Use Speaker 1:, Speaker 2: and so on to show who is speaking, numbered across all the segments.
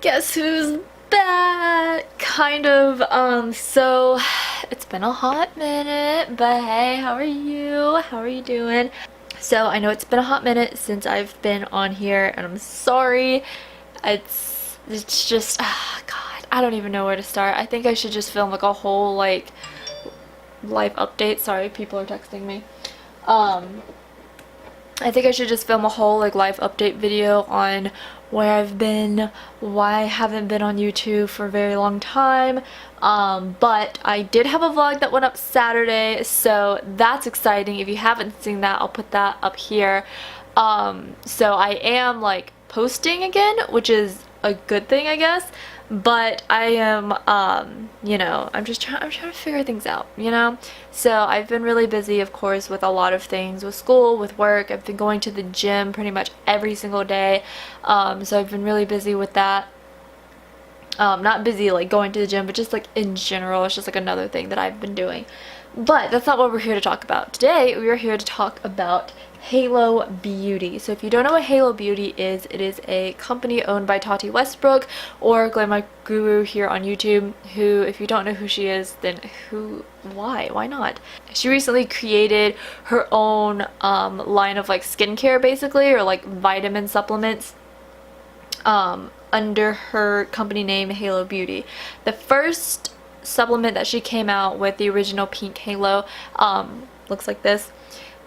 Speaker 1: Guess who's back? Kind of. So it's been a hot minute, but hey, how are you? How are you doing? So I know it's been a hot minute since I've been on here, and I'm sorry. It's just, God, I don't even know where to start. I think I should just film like a whole like life update. Sorry, people are texting me. I think I should just film a whole like life update video on where I've been, why I haven't been on YouTube for a very long time. But I did have a vlog that went up Saturday, so that's exciting. If you haven't seen that, I'll put that up here. So I am like posting again, which is a good thing, I guess. But I am, you know, I'm trying to figure things out, you know? So I've been really busy, of course, with a lot of things, with school, with work. I've been going to the gym pretty much every single day. So I've been really busy with that. Not busy like going to the gym, but just like in general, it's just like another thing that I've been doing. But that's not what we're here to talk about. Today, we are here to talk about Halo Beauty. So if you don't know what Halo Beauty is, it is a company owned by Tati Westbrook, or Glamour Guru here on YouTube, who, if you don't know who she is, then why not? She recently created her own line of like skincare basically, or like vitamin supplements, under her company name Halo Beauty. The first supplement that she came out with, the original pink halo, looks like this,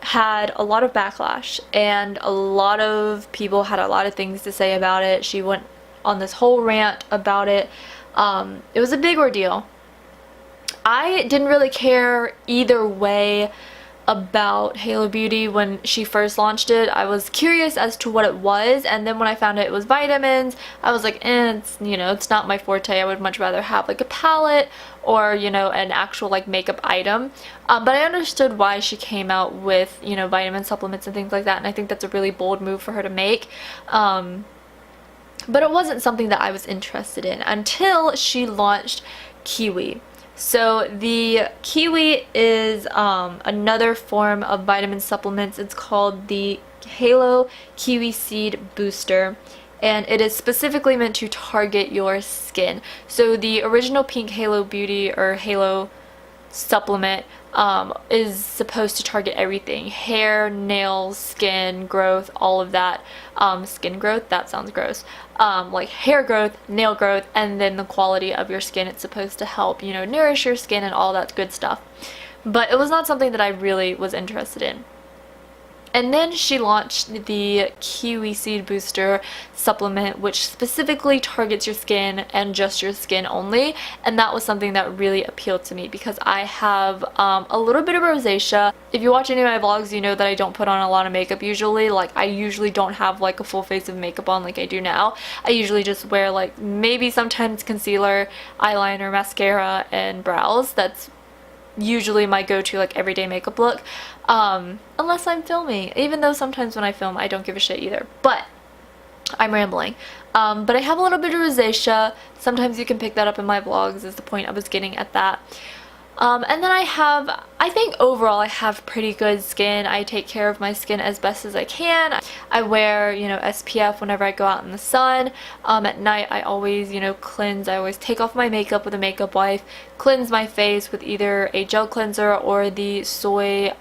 Speaker 1: had a lot of backlash, and a lot of people had a lot of things to say about it. She went on this whole rant about it. It was a big ordeal. I didn't really care either way about Halo Beauty when she first launched it. I was curious as to what it was, and then when I found out it was vitamins, I was like, it's, you know, it's not my forte. I would much rather have like a palette or, you know, an actual like makeup item. But I understood why she came out with, you know, vitamin supplements and things like that, and I think that's a really bold move for her to make. But it wasn't something that I was interested in until she launched Kiwi. So the Kiwi is another form of vitamin supplements. It's called the Halo Kiwi Seed Booster, and it is specifically meant to target your skin. So the original pink Halo Beauty or Halo supplement is supposed to target everything: hair, nails, skin growth, all of that. Skin growth, that sounds gross. Like hair growth, nail growth, and then the quality of your skin. It's supposed to help, you know, nourish your skin and all that good stuff. But it was not something that I really was interested in. And then she launched the Kiwi Seed Booster supplement, which specifically targets your skin and just your skin only. And that was something that really appealed to me because I have a little bit of rosacea. If you watch any of my vlogs, you know that I don't put on a lot of makeup usually. Like, I usually don't have like a full face of makeup on like I do now. I usually just wear like maybe sometimes concealer, eyeliner, mascara, and brows. That's usually my go-to like everyday makeup look, unless I'm filming, even though sometimes when I film I don't give a shit either. But I'm rambling. But I have a little bit of rosacea. Sometimes you can pick that up in my vlogs, is the point I was getting at that. And then I think overall I have pretty good skin. I take care of my skin as best as I can. I wear, you know, SPF whenever I go out in the sun. At night I always, you know, cleanse. I always take off my makeup with a makeup wipe, cleanse my face with either a gel cleanser or the soy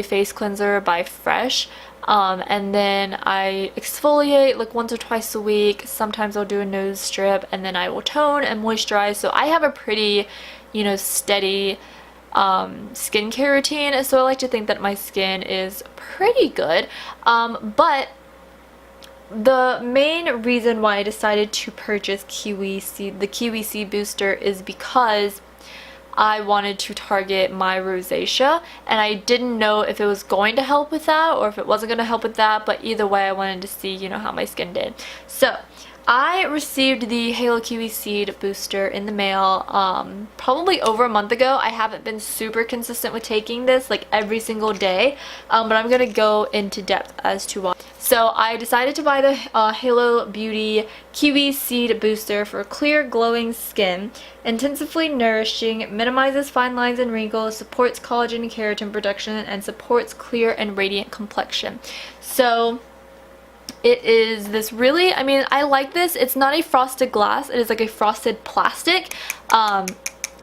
Speaker 1: face cleanser by Fresh. And then I exfoliate like once or twice a week. Sometimes I'll do a nose strip, and then I will tone and moisturize. So I have a pretty, you know, steady skincare routine. So I like to think that my skin is pretty good. But the main reason why I decided to purchase the Kiwi Seed Booster is because I wanted to target my rosacea, and I didn't know if it was going to help with that or if it wasn't going to help with that, but either way I wanted to see, you know, how my skin did. So I received the Halo Kiwi Seed Booster in the mail probably over a month ago. I haven't been super consistent with taking this like every single day, but I'm going to go into depth as to why. So I decided to buy the Halo Beauty Kiwi Seed Booster for clear, glowing skin. Intensively nourishing, minimizes fine lines and wrinkles, supports collagen and keratin production, and supports clear and radiant complexion. So It is this really, I mean, I like this. It's not a frosted glass. It is like a frosted plastic.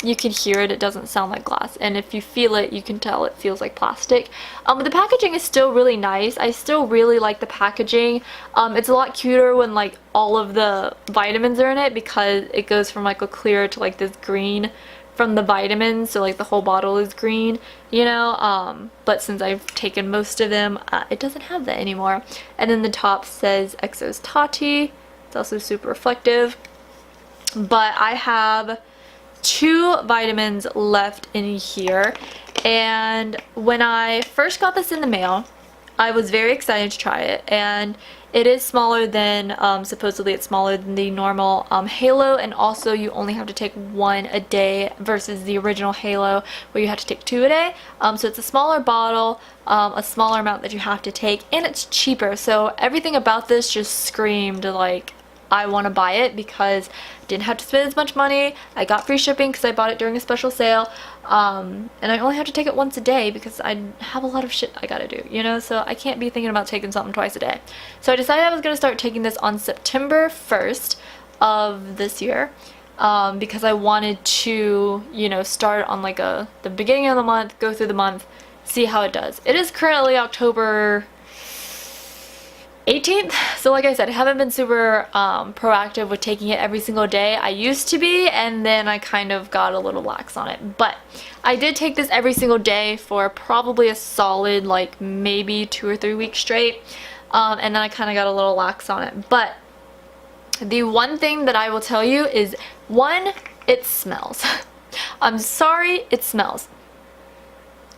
Speaker 1: You can hear it. It doesn't sound like glass. And if you feel it, you can tell it feels like plastic. But the packaging is still really nice. I still really like the packaging. It's a lot cuter when like all of the vitamins are in it, because it goes from like a clear to like this green from the vitamins, so like the whole bottle is green, you know, but since I've taken most of them, it doesn't have that anymore. And then the top says Exos Tati. It's also super reflective. But I have 2 vitamins left in here, and when I first got this in the mail, I was very excited to try it, and it is smaller than, supposedly it's smaller than the normal Halo, and also you only have to take 1 a day versus the original Halo where you have to take 2 a day. So it's a smaller bottle, a smaller amount that you have to take, and it's cheaper. So everything about this just screamed like, I want to buy it because I didn't have to spend as much money. I got free shipping because I bought it during a special sale. And I only have to take it once a day because I have a lot of shit I gotta do, you know? So I can't be thinking about taking something twice a day. So I decided I was going to start taking this on September 1st of this year. Because I wanted to, you know, start on like the beginning of the month, go through the month, see how it does. It is currently October 18th, so like I said, I haven't been super proactive with taking it every single day. I used to be, and then I kind of got a little lax on it, but I did take this every single day for probably a solid like maybe 2 or 3 weeks straight, and then I kind of got a little lax on it. But the one thing that I will tell you is, one, it smells. I'm sorry, it smells.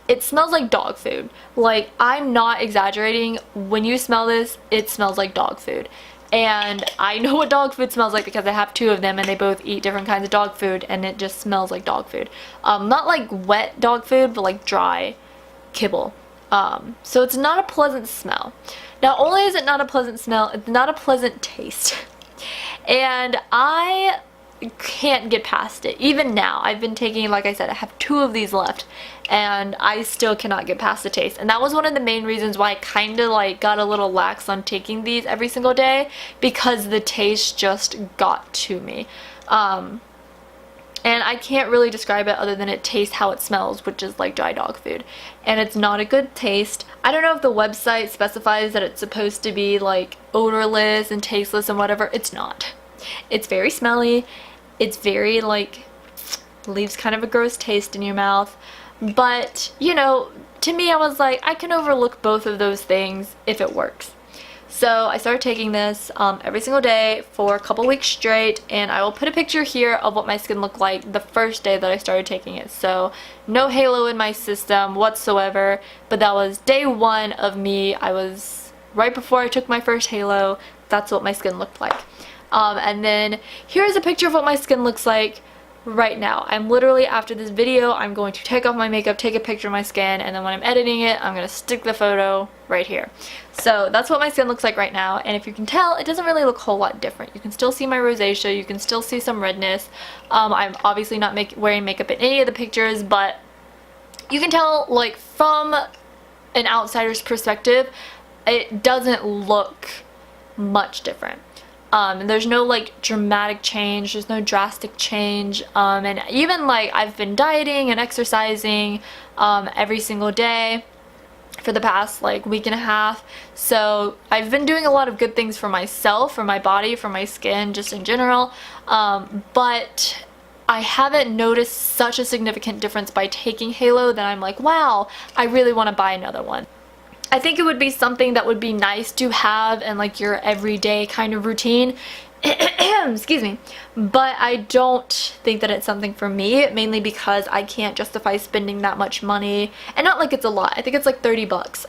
Speaker 1: It smells like dog food. Like, I'm not exaggerating. When you smell this, it smells like dog food. And I know what dog food smells like because I have 2 of them and they both eat different kinds of dog food, and it just smells like dog food. Not like wet dog food, but like dry kibble. So it's not a pleasant smell. Not only is it not a pleasant smell, it's not a pleasant taste. And I can't get past it. Even now, I've been taking, like I said, I have 2 of these left, and I still cannot get past the taste. And that was one of the main reasons why I kind of like got a little lax on taking these every single day, because the taste just got to me. And I can't really describe it other than it tastes how it smells, which is like dry dog food. And it's not a good taste. I don't know if the website specifies that it's supposed to be like odorless and tasteless and whatever. It's not. It's very smelly. It's very like, leaves kind of a gross taste in your mouth. But, you know, to me I was like, I can overlook both of those things if it works. So I started taking this every single day for a couple weeks straight, and I will put a picture here of what my skin looked like the first day that I started taking it. So no halo in my system whatsoever, but that was day 1 of me. I was right before I took my first halo. That's what my skin looked like. And then here's a picture of what my skin looks like right now. I'm literally, after this video, I'm going to take off my makeup, take a picture of my skin, and then when I'm editing it, I'm going to stick the photo right here. So that's what my skin looks like right now, and if you can tell, it doesn't really look a whole lot different. You can still see my rosacea, you can still see some redness. I'm obviously not wearing makeup in any of the pictures, but you can tell, like, from an outsider's perspective, it doesn't look much different. And there's no like dramatic change, there's no drastic change, and even like I've been dieting and exercising every single day for the past like week and a half, so I've been doing a lot of good things for myself, for my body, for my skin, just in general, but I haven't noticed such a significant difference by taking Halo that I'm like, wow, I really want to buy another one. I think it would be something that would be nice to have in like your everyday kind of routine. Excuse me. But I don't think that it's something for me, mainly because I can't justify spending that much money. And not like it's a lot. I think it's like 30 bucks,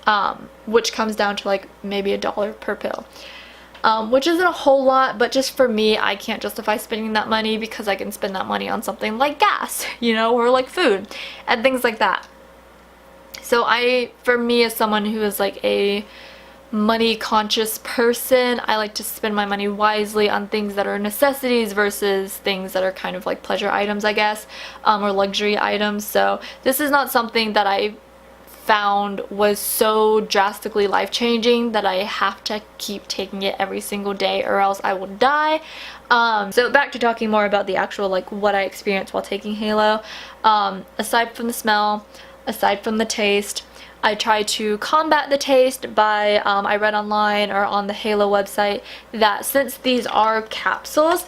Speaker 1: which comes down to like maybe $1 per pill. Which isn't a whole lot, but just for me, I can't justify spending that money because I can spend that money on something like gas, you know, or like food and things like that. So for me, as someone who is like a money conscious person, I like to spend my money wisely on things that are necessities versus things that are kind of like pleasure items, I guess, or luxury items. So this is not something that I found was so drastically life-changing that I have to keep taking it every single day or else I will die. So back to talking more about the actual like what I experienced while taking Halo. Aside from the smell, aside from the taste, I try to combat the taste by, I read online or on the Halo website that since these are capsules,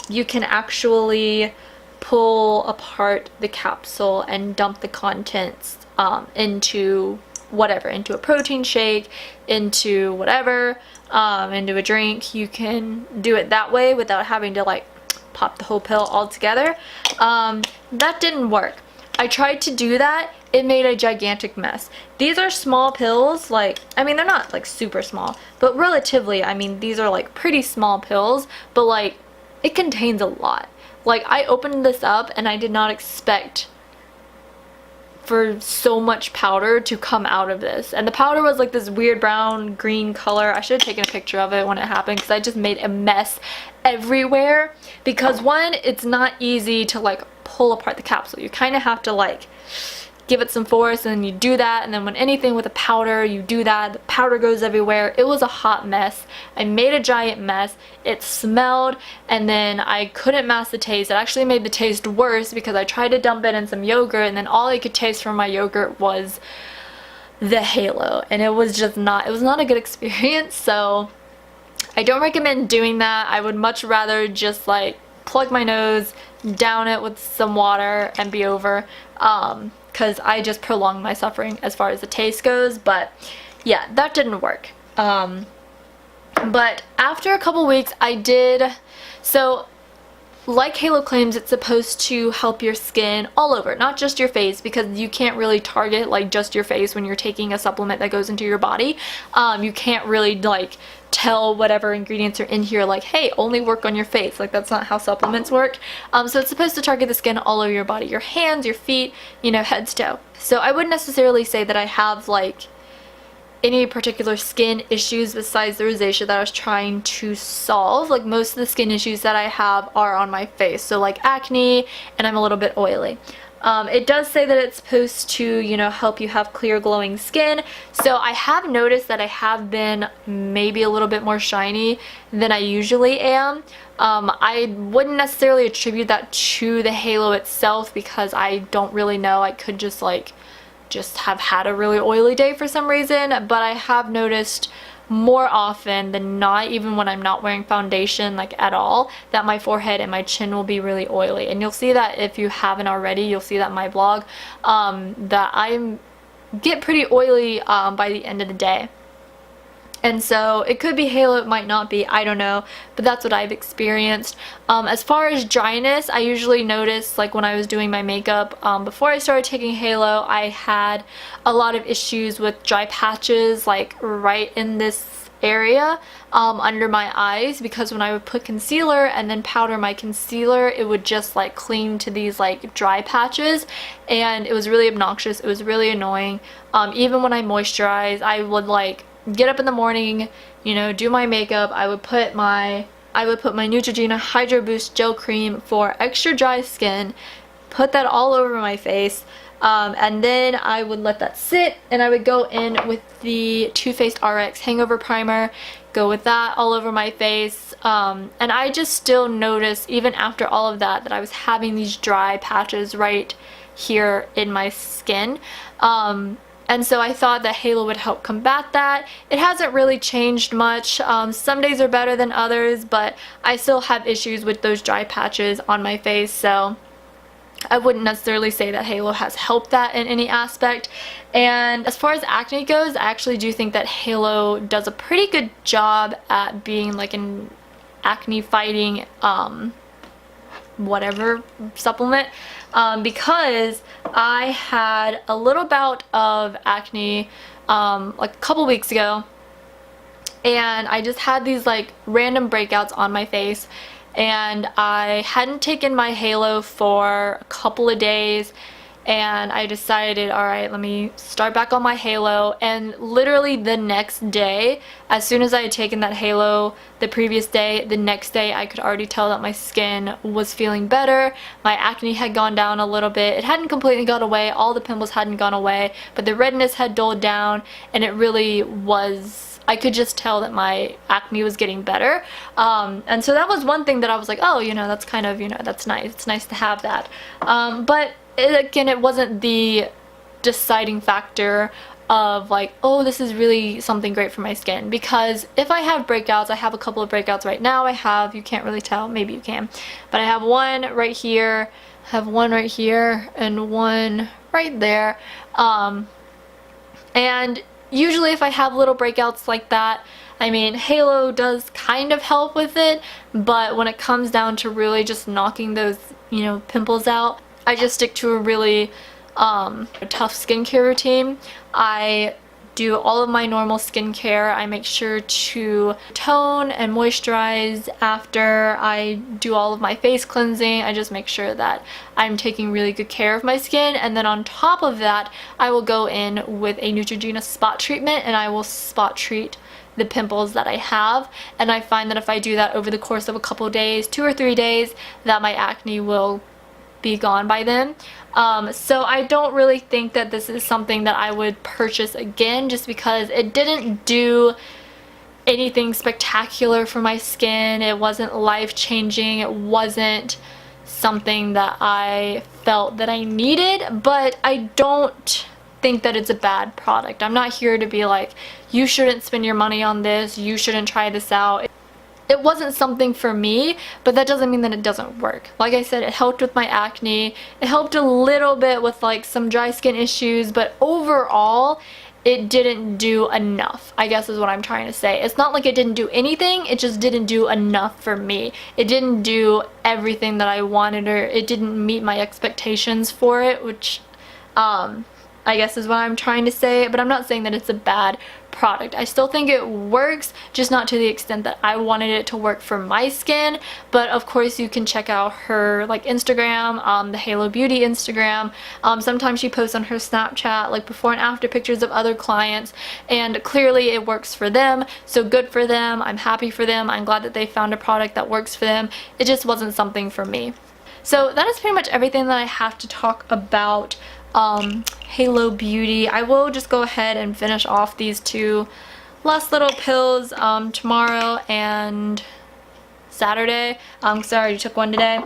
Speaker 1: you can actually pull apart the capsule and dump the contents into whatever, into a protein shake, into whatever, into a drink. You can do it that way without having to like pop the whole pill all together. That didn't work. I tried to do that. It made a gigantic mess. These are small pills, like, I mean, they're not like super small, but relatively, I mean, these are like pretty small pills, but like, it contains a lot. Like, I opened this up and I did not expect for so much powder to come out of this. And the powder was like this weird brown green color. I should have taken a picture of it when it happened because I just made a mess everywhere. Because one, it's not easy to like pull apart the capsule. You kind of have to like give it some force, and you do that, and then when anything with a powder, you do that, the powder goes everywhere. It was a hot mess. I made a giant mess. It smelled, and then I couldn't mask the taste. It actually made the taste worse because I tried to dump it in some yogurt, and then all I could taste from my yogurt was the Halo, and it was just not, it was not a good experience. So I don't recommend doing that. I would much rather just like plug my nose, down it with some water, and be over. Because I just prolonged my suffering as far as the taste goes. But yeah, that didn't work. But after a couple weeks I did, so like Halo claims, it's supposed to help your skin all over, not just your face, because you can't really target like just your face when you're taking a supplement that goes into your body. You can't really like tell whatever ingredients are in here like, hey, only work on your face. Like, that's not how supplements work. So it's supposed to target the skin all over your body, your hands, your feet, you know, head to toe. So I wouldn't necessarily say that I have like any particular skin issues besides the rosacea that I was trying to solve. Like, most of the skin issues that I have are on my face, so like acne, and I'm a little bit oily. It does say that it's supposed to, you know, help you have clear glowing skin. So I have noticed that I have been maybe a little bit more shiny than I usually am. I wouldn't necessarily attribute that to the Halo itself because I don't really know. I could just have had a really oily day for some reason, but I have noticed more often than not, even when I'm not wearing foundation like at all, that my forehead and my chin will be really oily. And you'll see that if you haven't already, you'll see that in my blog, that I get pretty oily by the end of the day. And so it could be Halo, it might not be, I don't know, but that's what I've experienced. As far as dryness, I usually notice, like when I was doing my makeup, before I started taking Halo, I had a lot of issues with dry patches, like right in this area under my eyes, because when I would put concealer and then powder my concealer, it would just like cling to these like dry patches, and it was really obnoxious. It was really annoying. Even when I moisturize, I would like get up in the morning, you know, do my makeup. I would put my Neutrogena Hydro Boost Gel Cream for extra dry skin, put that all over my face, and then I would let that sit, and I would go in with the Too Faced RX Hangover Primer, go with that all over my face, and I just still noticed, even after all of that, that I was having these dry patches right here in my skin. And so I thought that Halo would help combat that. It hasn't really changed much. Some days are better than others, but I still have issues with those dry patches on my face, so I wouldn't necessarily say that Halo has helped that in any aspect. And as far as acne goes, I actually do think that Halo does a pretty good job at being like an acne fighting whatever supplement, because I had a little bout of acne like a couple weeks ago, and I just had these like random breakouts on my face, and I hadn't taken my Halo for a couple of days, and I decided, alright, let me start back on my halo. And literally the next day, as soon as I had taken that halo the previous day, the next day I could already tell that my skin was feeling better. My acne had gone down a little bit. It hadn't completely gone away, all the pimples hadn't gone away, but the redness had dulled down, and it really was, I could just tell that my acne was getting better. And so that was one thing that I was like, oh, you know, that's kind of, you know, that's nice. It's nice to have that. But again, it wasn't the deciding factor of like, oh, this is really something great for my skin. Because if I have breakouts, I have a couple of breakouts right now. I have, you can't really tell, maybe you can, but I have one right here, I have one right here, and one right there. And usually if I have little breakouts like that, I mean, halo does kind of help with it, but when it comes down to really just knocking those, you know, pimples out, I just stick to a really tough skincare routine. I do all of my normal skincare. I make sure to tone and moisturize after I do all of my face cleansing. I just make sure that I'm taking really good care of my skin, and then on top of that I will go in with a Neutrogena spot treatment, and I will spot treat the pimples that I have. And I find that if I do that over the course of a couple of days, 2 or 3 days, that my acne will be gone by then. So I don't really think that this is something that I would purchase again, just because it didn't do anything spectacular for my skin. It wasn't life-changing. It wasn't something that I felt that I needed, but I don't think that it's a bad product. I'm not here to be like, you shouldn't spend your money on this, you shouldn't try this out. It wasn't something for me, but that doesn't mean that it doesn't work. Like I said, it helped with my acne. It helped a little bit with like some dry skin issues, but overall, it didn't do enough, I guess is what I'm trying to say. It's not like it didn't do anything, it just didn't do enough for me. It didn't do everything that I wanted, or it didn't meet my expectations for it, which I guess is what I'm trying to say, but I'm not saying that it's a bad product. I still think it works, just not to the extent that I wanted it to work for my skin. But of course you can check out her like Instagram, the Halo Beauty Instagram. Sometimes she posts on her Snapchat like before and after pictures of other clients, and clearly it works for them, so good for them. I'm happy for them. I'm glad that they found a product that works for them. It just wasn't something for me. So that is pretty much everything that I have to talk about Halo Beauty. I will just go ahead and finish off these 2 last little pills tomorrow and Saturday, because I already took one today.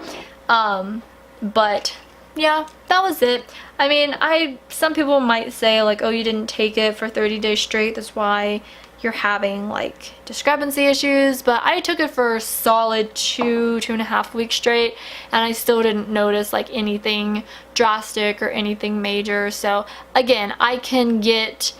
Speaker 1: But yeah, that was it. I mean, some people might say like, oh, you didn't take it for 30 days straight, that's why you're having like discrepancy issues, but I took it for a solid 2.5 weeks straight, and I still didn't notice like anything drastic or anything major. So again, I can get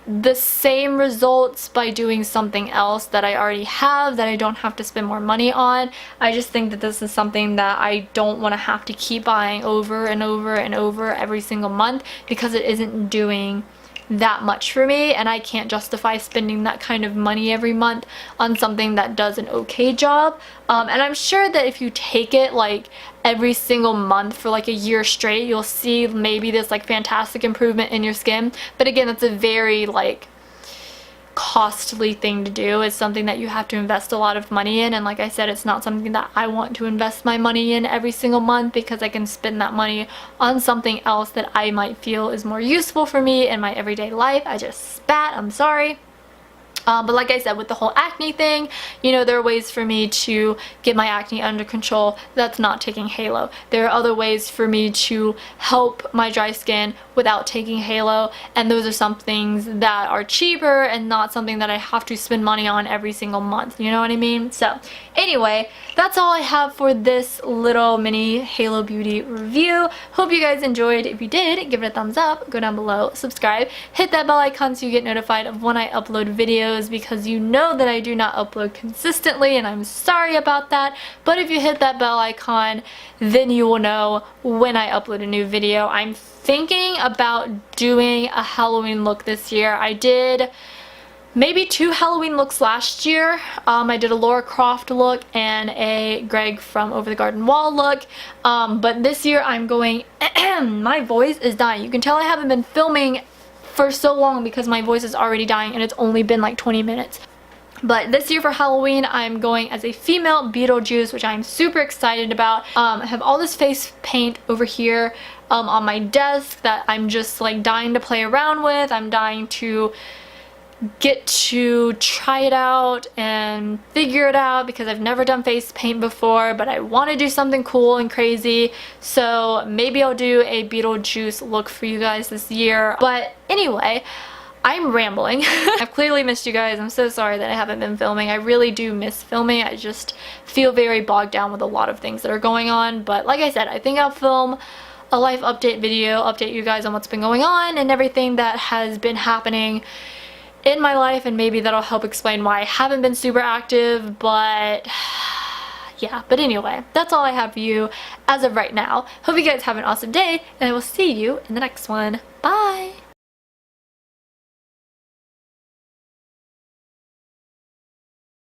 Speaker 1: the same results by doing something else that I already have, that I don't have to spend more money on. I just think that this is something that I don't want to have to keep buying over and over and over every single month, because it isn't doing that much for me, and I can't justify spending that kind of money every month on something that does an okay job. And I'm sure that if you take it like every single month for like a year straight, you'll see maybe this like fantastic improvement in your skin. But again, that's a very like costly thing to do. It's something that you have to invest a lot of money in, and like I said, it's not something that I want to invest my money in every single month, because I can spend that money on something else that I might feel is more useful for me in my everyday life. I just spat, I'm sorry. But like I said, with the whole acne thing, you know, there are ways for me to get my acne under control that's not taking Halo. There are other ways for me to help my dry skin without taking Halo, and those are some things that are cheaper and not something that I have to spend money on every single month, you know what I mean? So anyway, that's all I have for this little mini Halo Beauty review. Hope you guys enjoyed. If you did, give it a thumbs up, go down below, subscribe, hit that bell icon so you get notified of when I upload videos, because you know that I do not upload consistently, and I'm sorry about that. But if you hit that bell icon, then you will know when I upload a new video. I'm thinking about doing a Halloween look this year. I did maybe 2 Halloween looks last year. I did a Laura Croft look and a Greg from Over the Garden Wall look. But this year I'm going, my voice is dying. You can tell I haven't been filming for so long because my voice is already dying and it's only been like 20 minutes. But this year for Halloween, I'm going as a female Beetlejuice, which I'm super excited about. I have all this face paint over here on my desk that I'm just like dying to play around with. I'm dying to get to try it out and figure it out because I've never done face paint before, but I want to do something cool and crazy. So maybe I'll do a Beetlejuice look for you guys this year. But anyway, I'm rambling. I've clearly missed you guys. I'm so sorry that I haven't been filming. I really do miss filming. I just feel very bogged down with a lot of things that are going on. But like I said, I think I'll film a life update video, update you guys on what's been going on and everything that has been happening in my life, and maybe that'll help explain why I haven't been super active. But yeah, but anyway, that's all I have for you as of right now. Hope you guys have an awesome day, and I will see you in the next one. Bye!